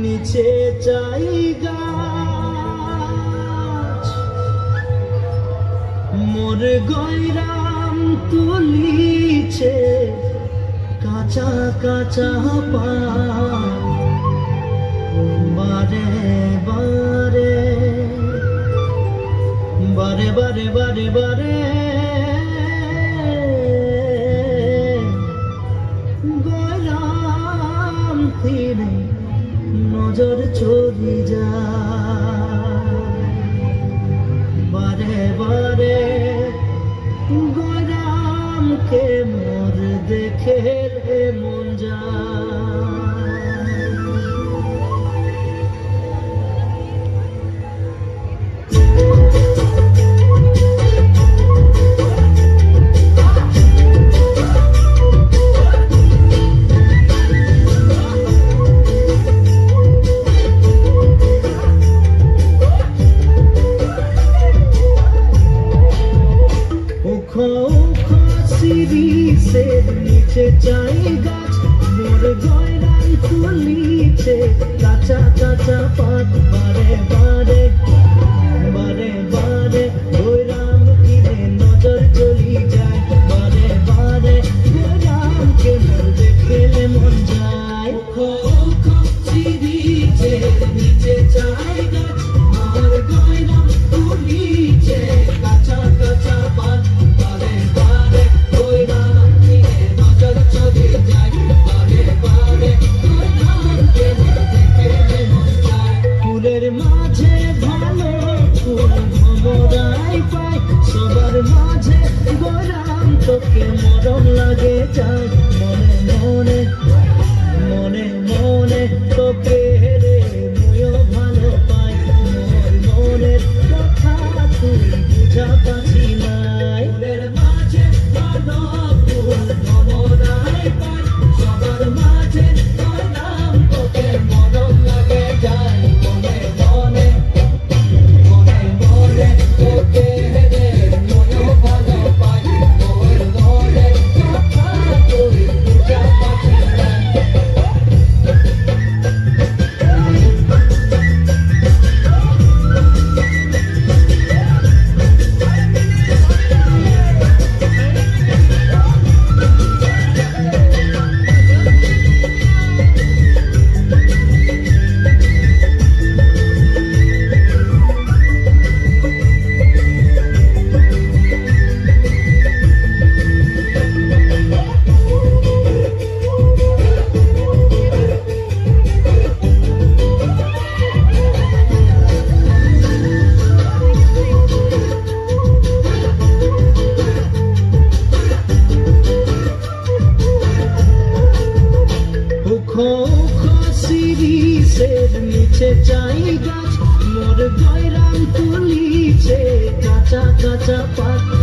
নিচে জায়গা মোর গয়রাম তুলিছে কাঁচা কাঁচা বারে বারে বারে বারে বারে বারে গয়রাম থিরে নজর চলি যায় বারে বারে গয়রামকে মোর দেখে মন যায় নিচে চাই গাছ মোর গয়রাম তুলিছে কাঁচা কাঁচা পাত বারে বারে বারে বারে গয়রাম কিনে নজর চলি যায় বারে বারে গয়রামকে মোর দেখলে মন যায় নিচে চাই গাছ মোর গয়রাম তুলিছে কাঁচা কাঁচা পাত বারে বারে ফুলের মাঝে ভালো ফুল ভমরাই পাই সবার মাঝে গয়রাম তোকে মরম লাগে যায় মনে মনে মনে মনে তোকে রে মুইও ভালো পাই মোর মনের কথা তুই বুঝা পাচ্ছি নাই ফুলের মাঝে ভালো ফুল ভমরাই পাই সবার মাঝে গয়রাম তোকে মরম লাগে যায় নিচে চাই গাছ মোর গয়রাম তুলিছে কাঁচা কাঁচা পাত